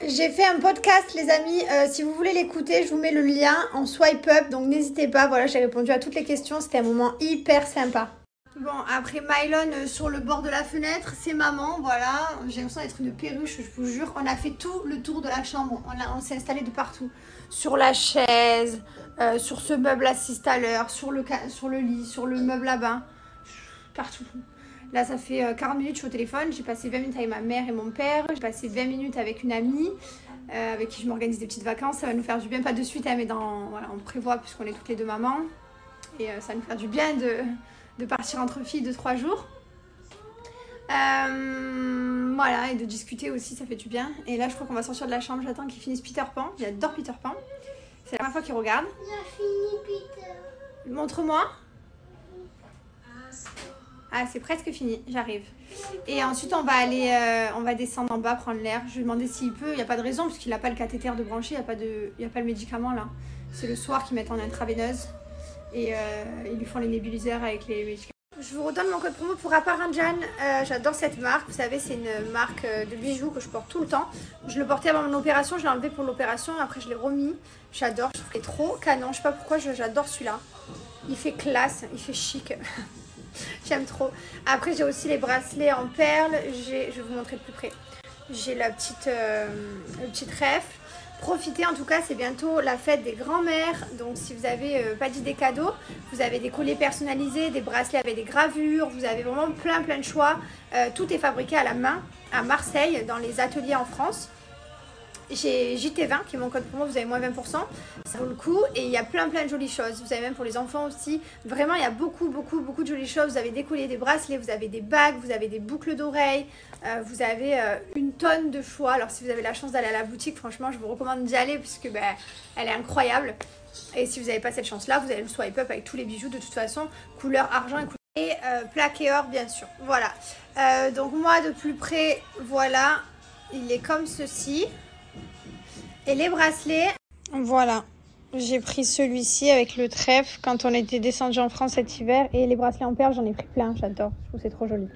J'ai fait un podcast, les amis. Si vous voulez l'écouter, je vous mets le lien en swipe up. Donc n'hésitez pas. Voilà, j'ai répondu à toutes les questions. C'était un moment hyper sympa. Bon, après Mylon sur le bord de la fenêtre, c'est maman. Voilà, j'ai l'impression d'être une perruche, je vous jure. On a fait tout le tour de la chambre. On s'est installé de partout. Sur la chaise, sur ce meuble assise tout à l'heure, sur le lit, sur le meuble à bain. Partout. Là, ça fait 40 minutes que je suis au téléphone. J'ai passé 20 minutes avec ma mère et mon père. J'ai passé 20 minutes avec une amie avec qui je m'organise des petites vacances. Ça va nous faire du bien, pas de suite, hein, mais voilà, on prévoit puisqu'on est toutes les deux mamans. Et ça va nous faire du bien de partir entre filles de 3 jours. Voilà, et de discuter aussi, ça fait du bien. Et là, je crois qu'on va sortir de la chambre. J'attends qu'il finisse Peter Pan. Il adore Peter Pan. C'est la première fois qu'il regarde. J'ai fini Peter. Montre-moi. Ah, c'est presque fini, j'arrive. Et ensuite, on va descendre en bas, prendre l'air. Je lui ai demandé s'il peut. Il n'y a pas de raison, parce qu'il n'a pas le cathéter de brancher. Il n'y a pas le médicament, là. C'est le soir qu'ils mettent en intraveineuse. Et ils lui font les nébuliseurs avec les médicaments. Je vous redonne mon code promo pour Aparanjan. J'adore cette marque. Vous savez, c'est une marque de bijoux que je porte tout le temps. Je le portais avant mon opération. Je l'ai enlevé pour l'opération. Après, je l'ai remis. J'adore. Je trouve qu'il est trop canon. Je sais pas pourquoi, j'adore celui-là. Il fait classe. Il fait chic. J'aime trop. Après, j'ai aussi les bracelets en perles. Je vais vous montrer de plus près. J'ai le petit trèfle. Profitez, en tout cas, c'est bientôt la fête des grands-mères. Donc, si vous n'avez pas d'idées cadeaux, vous avez des colliers personnalisés, des bracelets avec des gravures. Vous avez vraiment plein de choix. Tout est fabriqué à la main à Marseille, dans les ateliers en France. J'ai JT20 qui est mon code promo, vous avez moins 20%, ça vaut le coup. Et il y a plein de jolies choses, vous avez même pour les enfants aussi. Vraiment, il y a beaucoup de jolies choses. Vous avez des colliers, des bracelets, vous avez des bagues, vous avez des boucles d'oreilles, vous avez une tonne de choix. Alors si vous avez la chance d'aller à la boutique, franchement je vous recommande d'y aller puisque elle est incroyable. Et si vous n'avez pas cette chance là, vous avez le swipe up avec tous les bijoux de toute façon, couleur argent et plaqué or bien sûr. Voilà, donc moi de plus près, voilà, il est comme ceci. Et les bracelets, voilà, j'ai pris celui-ci avec le trèfle quand on était descendu en France cet hiver. Et les bracelets en perles, j'en ai pris plein, j'adore, je trouve c'est trop joli.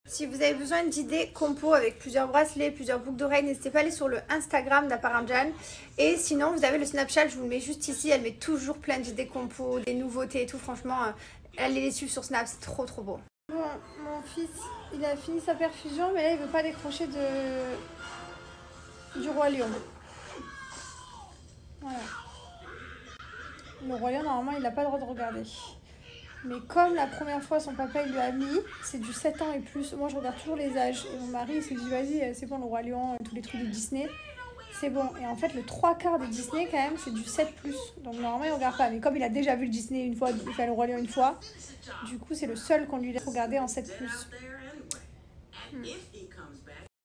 Si vous avez besoin d'idées compo avec plusieurs bracelets, plusieurs boucles d'oreilles, n'hésitez pas à aller sur le Instagram d'Aparanjan. Et sinon, vous avez le Snapchat, je vous le mets juste ici, elle met toujours plein d'idées compo, des nouveautés et tout. Franchement, allez les suivre sur Snap, c'est trop beau. Bon, mon fils, il a fini sa perfusion, mais là, il veut pas décrocher du Roi Lion. Voilà. Le Roi Lion, normalement, il n'a pas le droit de regarder. Mais comme la première fois, son papa, il lui a mis, c'est du 7 ans et plus. Moi, je regarde toujours les âges. Et mon mari, il s'est dit, vas-y, c'est bon, le Roi Lion, tous les trucs de Disney, c'est bon. Et en fait, le 3/4 de Disney, quand même, c'est du 7+. Donc, normalement, il ne regarde pas. Mais comme il a déjà vu le Disney une fois, il fait le Roi Lion une fois, du coup, c'est le seul qu'on lui laisse regarder en 7+.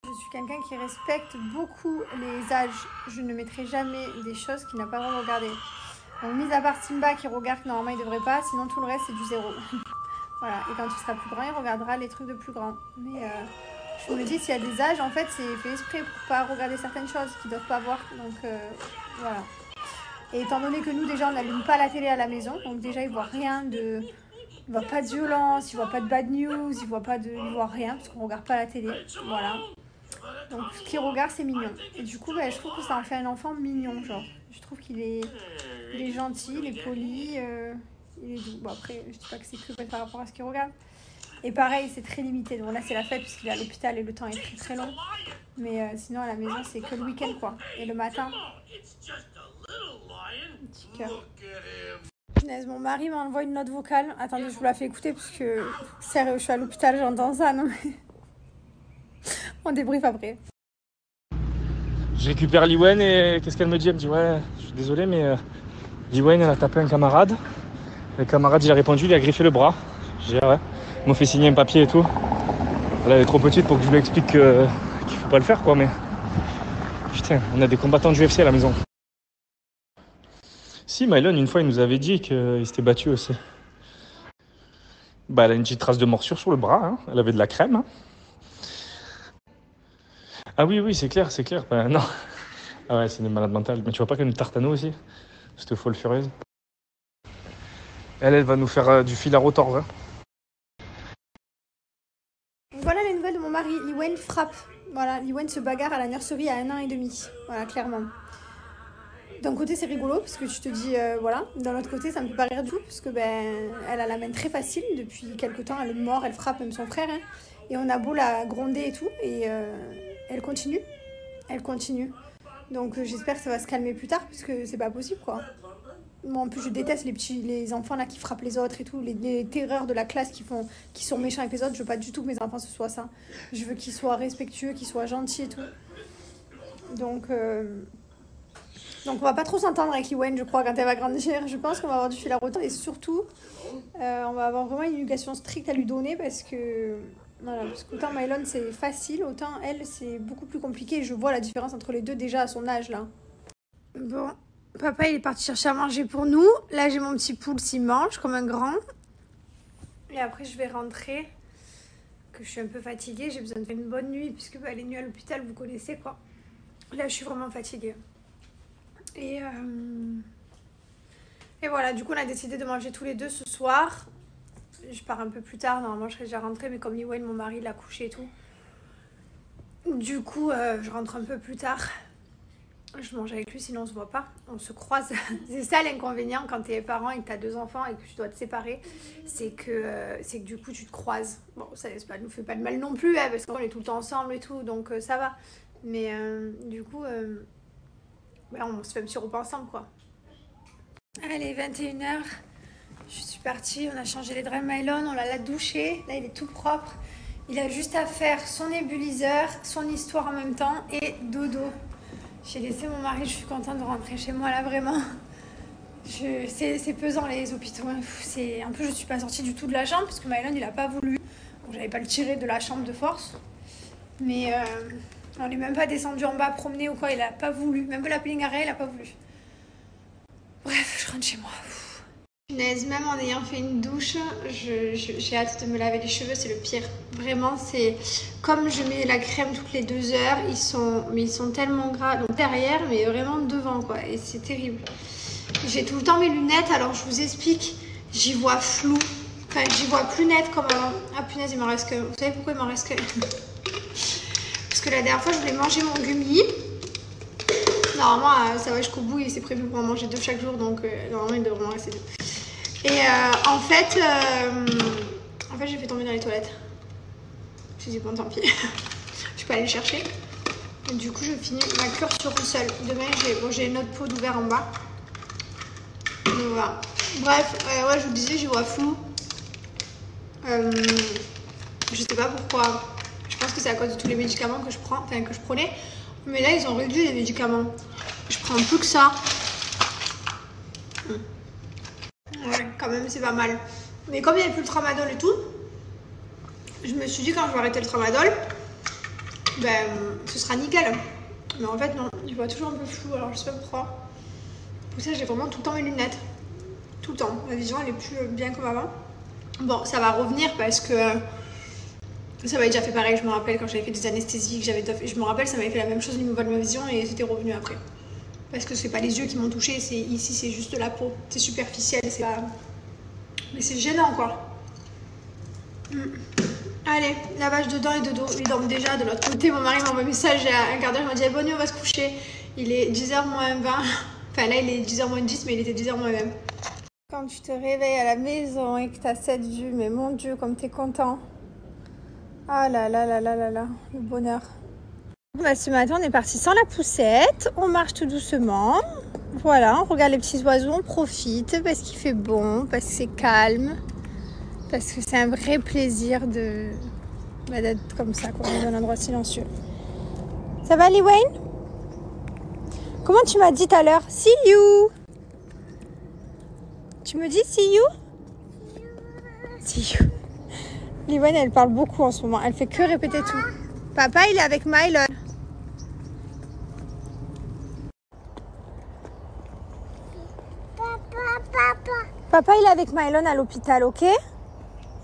Je suis quelqu'un qui respecte beaucoup les âges. Je ne mettrai jamais des choses qu'il n'a pas le droit de regarder. Donc, mis à part Simba qui regarde que normalement il ne devrait pas, sinon tout le reste c'est du 0. Voilà, et quand il sera plus grand, il regardera les trucs de plus grand. Mais je me dis, s'il y a des âges, en fait, c'est fait exprès pour ne pas regarder certaines choses qu'ils ne doivent pas voir. Donc voilà. Et étant donné que nous, déjà, on n'allume pas la télé à la maison, donc déjà, ils ne voient rien de. Il ne voient pas de violence, ils ne voient pas de bad news, ils ne voient rien parce qu'on ne regarde pas la télé. Voilà. Donc ce qu'il regarde c'est mignon. Et du coup je trouve que ça en fait un enfant mignon, genre. Je trouve qu'il est gentil, il est poli, il est doux. Bon après je dis pas que c'est que par rapport à ce qu'il regarde. Et pareil c'est très limité. Donc là c'est la fête puisqu'il est à l'hôpital et le temps est très long. Mais sinon à la maison c'est que le week-end quoi. Et le matin. Un petit cœur. Punaise, mon mari m'envoie une note vocale. Attendez je vous la fais écouter parce que sérieux je suis à l'hôpital j'entends ça non mais... On débriefe après. Je récupère Liwen et qu'est-ce qu'elle me dit? Elle me dit ouais, je suis désolé mais Liwen elle a tapé un camarade. Le camarade il a répondu, il a griffé le bras. J'ai dit ouais, ils m'ont fait signer un papier et tout. Elle est trop petite pour que je lui explique qu'il faut pas le faire quoi mais... Putain, on a des combattants du UFC à la maison. Si, Mylon une fois il nous avait dit qu'il s'était battu aussi. Bah elle a une petite trace de morsure sur le bras, hein. Elle avait de la crème. Hein. Ah oui, c'est clair. Ben, non. Ah ouais, c'est une malade mentale. Mais tu vois pas qu'elle nous tarte à nous aussi? Cette folle furieuse. Elle va nous faire du fil à retordre. Hein. Voilà les nouvelles de mon mari. Liwen frappe. Voilà, Liwen se bagarre à la nurserie à 1 an et demi. Voilà, clairement. D'un côté, c'est rigolo parce que tu te dis, voilà. D'un autre côté, ça me fait pas rire du tout parce que elle a la main très facile. Depuis quelques temps, elle est morte, elle frappe même son frère. Hein. Et on a beau la gronder et tout. Et elle continue. Elle continue. Donc j'espère que ça va se calmer plus tard parce que c'est pas possible, quoi. Moi, en plus, je déteste les enfants là qui frappent les autres et tout. Les terreurs de la classe qui sont méchants avec les autres. Je veux pas du tout que mes enfants ce soient ça. Je veux qu'ils soient respectueux, qu'ils soient gentils et tout. Donc on va pas trop s'entendre avec Liwen, je crois, quand elle va grandir. Je pense qu'on va avoir du fil à retordre et surtout, on va avoir vraiment une éducation stricte à lui donner parce que, voilà, parce qu'autant Mylon c'est facile, autant elle c'est beaucoup plus compliqué. Et je vois la différence entre les deux déjà à son âge là. Bon, papa il est parti chercher à manger pour nous. Là j'ai mon petit poule s'il mange comme un grand. Et après je vais rentrer, que je suis un peu fatiguée. J'ai besoin de faire une bonne nuit puisque les nuits à l'hôpital vous connaissez quoi. Là je suis vraiment fatiguée. Et voilà, du coup on a décidé de manger tous les deux ce soir. Je pars un peu plus tard, normalement je serais déjà rentrée, mais comme Liwen, mon mari, l'a couché et tout. Du coup, je rentre un peu plus tard. Je mange avec lui, sinon on se voit pas. On se croise. C'est ça l'inconvénient quand t'es parent et que t'as 2 enfants et que tu dois te séparer. C'est que du coup tu te croises. Bon, ça nous fait pas de mal non plus, hein, parce qu'on est tout le temps ensemble et tout, donc ça va. Mais du coup... on se fait un petit repas ensemble quoi. Allez, 21h. Je suis partie, on a changé les draps Mylon, on l'a douché. Là il est tout propre. Il a juste à faire son nébuliseur, son histoire en même temps et dodo. J'ai laissé mon mari, je suis contente de rentrer chez moi là vraiment. C'est pesant les hôpitaux. Hein. En plus je suis pas sortie du tout de la chambre parce que Mylon il a pas voulu. Bon, j'avais pas le tiré de la chambre de force. Mais on n'est même pas descendu en bas promener ou quoi, il a pas voulu. Même la pelingarée, il a pas voulu. Bref, je rentre chez moi. Punaise, même en ayant fait une douche, j'ai hâte de me laver les cheveux, c'est le pire. Vraiment, c'est comme je mets la crème toutes les 2 heures, ils sont tellement gras. Donc derrière, mais vraiment devant quoi, et c'est terrible. J'ai tout le temps mes lunettes, alors je vous explique, j'y vois flou. Enfin, j'y vois plus net comme avant. Ah punaise, il m'en reste que... Vous savez pourquoi il m'en reste que... Parce que la dernière fois, je voulais manger mon gummy. Normalement, ça va jusqu'au bout et c'est prévu pour en manger 2 chaque jour. Donc, normalement, il devrait en rester 2. Et en fait, j'ai fait tomber dans les toilettes. Je me suis dit, bon, tant pis. Je peux aller le chercher. Et du coup, je finis ma cure sur une seule. Demain, j'ai une autre peau d'ouvert en bas. Donc, voilà. Bref, ouais, je vous disais, j'y vois flou. Je sais pas pourquoi. Je pense que c'est à cause de tous les médicaments que je prenais. Mais là, ils ont réduit les médicaments. Je prends plus que ça. Ouais, quand même, c'est pas mal. Mais comme il n'y avait plus le tramadol et tout, je me suis dit quand je vais arrêter le tramadol, ce sera nickel. Mais en fait, non, je vois toujours un peu flou. Alors, je sais pas pourquoi. Pour ça, j'ai vraiment tout le temps mes lunettes. Tout le temps. La vision, elle est plus bien comme avant. Bon, ça va revenir parce que ça m'avait déjà fait pareil. Je me rappelle quand j'avais fait des anesthésies, je me rappelle, ça m'avait fait la même chose au niveau de ma vision et c'était revenu après. Parce que c'est pas les yeux qui m'ont touché, ici c'est juste la peau. C'est superficiel, c'est pas... Mais c'est gênant quoi. Allez, lavage de dents et de dos. Ils dorment déjà de l'autre côté. Mon mari m'a envoyé un message il y a un quart d'heure. Il m'a dit bonne nuit, on va se coucher. Il est 10h moins 20. Enfin là, il est 10h moins 10, mais il était 10h moins 20. Quand tu te réveilles à la maison et que tu as cette vue, mais mon Dieu, comme tu es content. Ah là là là là là là, le bonheur. Ce matin, on est parti sans la poussette. On marche tout doucement. Voilà, on regarde les petits oiseaux, on profite parce qu'il fait bon, parce que c'est calme. Parce que c'est un vrai plaisir d'être comme ça, quoi, dans un endroit silencieux. Ça va, Liwen? Comment tu m'as dit tout à l'heure? See you! Tu me dis see you? See you. Liwen, elle parle beaucoup en ce moment. Elle fait que répéter tout. Papa, il est avec Mylon. Papa, il est avec Mylon à l'hôpital, ok?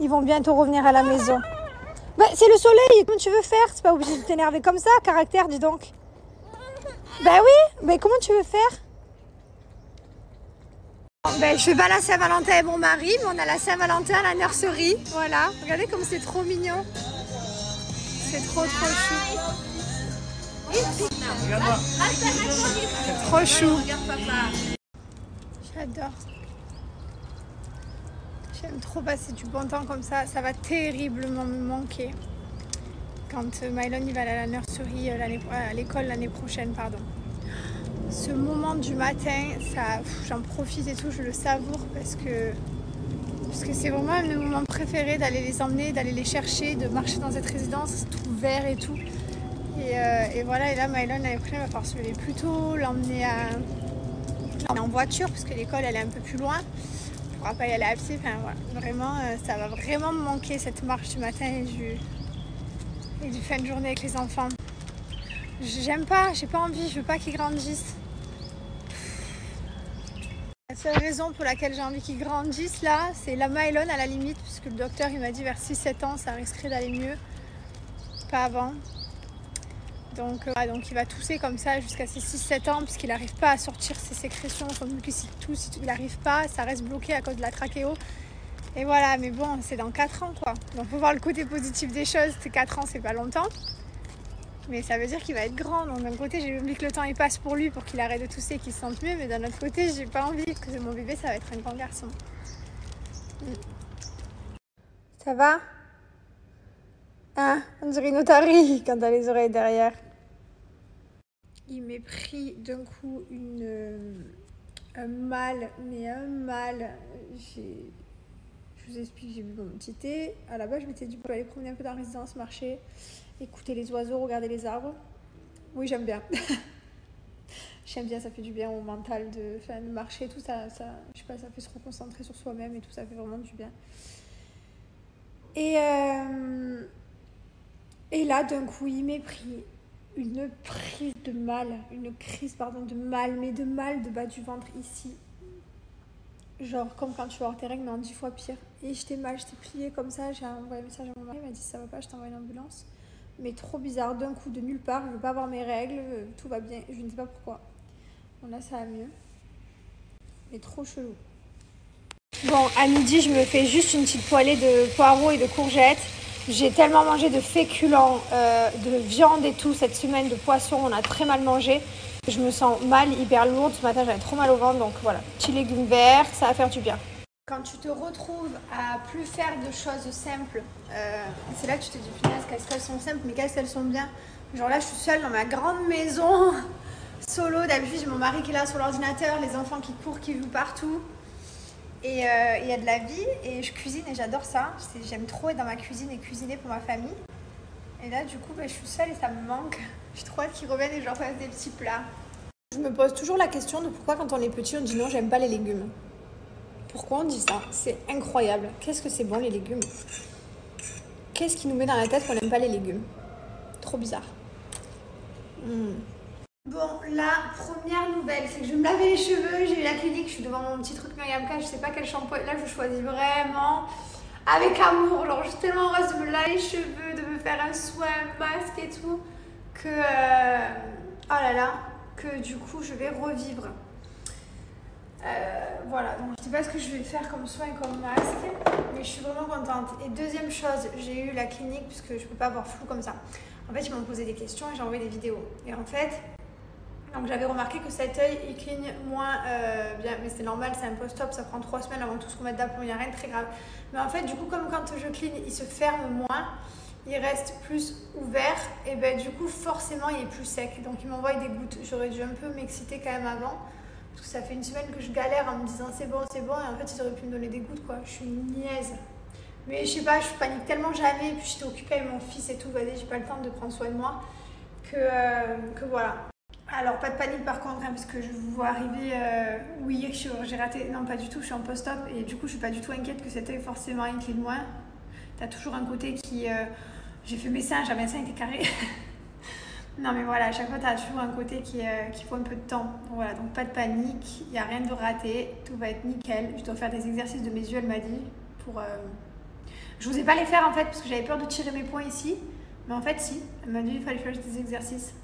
Ils vont bientôt revenir à la maison. C'est le soleil, comment tu veux faire? C'est pas obligé de t'énerver comme ça, caractère, dis donc. Oui, comment tu veux faire? Je fais pas la Saint-Valentin avec mon mari, mais on a la Saint-Valentin à la nurserie. Voilà, regardez comme c'est trop mignon. C'est trop chou. Regarde-moi. Trop chou. J'adore. J'aime trop passer du bon temps comme ça. Ça va terriblement me manquer quand Mylon il va aller à la nursery, à l'école l'année prochaine, pardon. Ce moment du matin, j'en profite et tout, je le savoure parce que c'est vraiment un de mes moments préférés d'aller les emmener, d'aller les chercher, de marcher dans cette résidence, tout vert et tout. Et voilà, et là Mylon l'année prochaine il va falloir se lever plus tôt, l'emmener en voiture parce que l'école elle est un peu plus loin. On ne pourra pas y aller à pied, enfin voilà, vraiment ça va vraiment me manquer cette marche du matin et du fin de journée avec les enfants. J'aime pas, j'ai pas envie, je veux pas qu'ils grandissent. La seule raison pour laquelle j'ai envie qu'ils grandissent là, c'est la Mylon à la limite, puisque le docteur il m'a dit vers 6-7 ans ça risquerait d'aller mieux, pas avant. Donc il va tousser comme ça jusqu'à ses 6-7 ans puisqu'il n'arrive pas à sortir ses sécrétions, son mucus il tousse, il n'arrive pas, ça reste bloqué à cause de la trachéo. Et voilà, mais bon, c'est dans 4 ans quoi. Donc faut voir le côté positif des choses, 4 ans c'est pas longtemps. Mais ça veut dire qu'il va être grand, donc d'un côté j'ai envie que le temps il passe pour lui pour qu'il arrête de tousser et qu'il se sente mieux, mais d'un autre côté j'ai pas envie que mon bébé ça va être un grand garçon. Ça va? Ah, on dirait une otarie quand t'as les oreilles derrière. Il m'est pris d'un coup un mal, mais un mal. Je vous explique, j'ai bu mon petit thé. À la base, je m'étais dit, je vais aller promener un peu dans la résidence, marcher, écouter les oiseaux, regarder les arbres. Oui, j'aime bien. J'aime bien, ça fait du bien au mental de marcher, tout ça, je sais pas, ça fait se reconcentrer sur soi-même et tout, ça fait vraiment du bien. Et là, d'un coup, il m'est pris une crise de mal, mais de mal de bas du ventre ici. Genre comme quand tu vas avoir tes règles, mais en 10 fois pire. Et j'étais mal, j'étais pliée comme ça, j'ai envoyé un message à mon mari, il m'a dit ça va pas, je t'envoie une ambulance. Mais trop bizarre, d'un coup, de nulle part, je veux pas avoir mes règles, tout va bien, je ne sais pas pourquoi. Bon là, ça va mieux. Mais trop chelou. Bon, à midi, je me fais juste une petite poêlée de poireaux et de courgettes. J'ai tellement mangé de féculents, de viande et tout cette semaine, de poisson, on a très mal mangé. Je me sens mal, hyper lourde. Ce matin, j'avais trop mal au ventre, donc voilà. Petits légumes verts, ça va faire du bien. Quand tu te retrouves à plus faire de choses simples, c'est là que tu te dis, punaise, qu'est-ce qu'elles sont simples, mais qu'est-ce qu'elles sont bien. Genre là, je suis seule dans ma grande maison, solo. D'habitude, j'ai mon mari qui est là sur l'ordinateur, les enfants qui courent, qui jouent partout. Et il y a de la vie et je cuisine et j'adore ça. J'aime trop être dans ma cuisine et cuisiner pour ma famille. Et là, du coup, je suis seule et ça me manque. J'ai trop hâte qu'ils reviennent et je leur fasse des petits plats. Je me pose toujours la question de pourquoi quand on est petit, on dit non, j'aime pas les légumes. Pourquoi on dit ça? C'est incroyable. Qu'est-ce que c'est bon les légumes? Qu'est-ce qui nous met dans la tête qu'on n'aime pas les légumes? Trop bizarre. Bon, la première nouvelle, c'est que je vais me laver les cheveux, j'ai eu la clinique, je suis devant mon petit truc Myriam K, je sais pas quel shampoing, là je choisis vraiment avec amour, genre je suis tellement heureuse de me laver les cheveux, de me faire un soin, un masque et tout, que, oh là là, que du coup je vais revivre. Voilà, donc je sais pas ce que je vais faire comme soin et comme masque, mais je suis vraiment contente. Et deuxième chose, j'ai eu la clinique, puisque je peux pas avoir flou comme ça. En fait, ils m'ont posé des questions et j'ai envoyé des vidéos. Et en fait, donc j'avais remarqué que cet œil il cligne moins bien, mais c'est normal, c'est un post-op, ça prend 3 semaines avant de tout se remettre d'aplomb, il n'y a rien de très grave. Mais en fait, du coup, comme quand je cligne, il se ferme moins, il reste plus ouvert, et ben du coup, forcément, il est plus sec. Donc, il m'envoie des gouttes. J'aurais dû un peu m'exciter quand même avant, parce que ça fait une semaine que je galère en me disant c'est bon, et en fait, ils auraient pu me donner des gouttes, quoi. Je suis une niaise. Mais je sais pas, je panique tellement jamais, et puis j'étais occupée avec mon fils et tout, vas-y, j'ai pas le temps de prendre soin de moi, que voilà. Alors, pas de panique par contre, hein, parce que je vous vois arriver, oui, j'ai raté, non pas du tout, je suis en post-op et du coup je suis pas du tout inquiète que cet œil forcément incline moins. T'as toujours un côté qui, j'ai fait mes seins, j'avais un sein qui était carré. Non mais voilà, à chaque fois t'as toujours un côté qui faut un peu de temps. Donc, voilà, donc pas de panique, il n'y a rien de raté, tout va être nickel. Je dois faire des exercices de mes yeux, elle m'a dit, pour... Je n'osais pas les faire en fait, parce que j'avais peur de tirer mes poings ici. Mais en fait si, elle m'a dit qu'il fallait faire des exercices.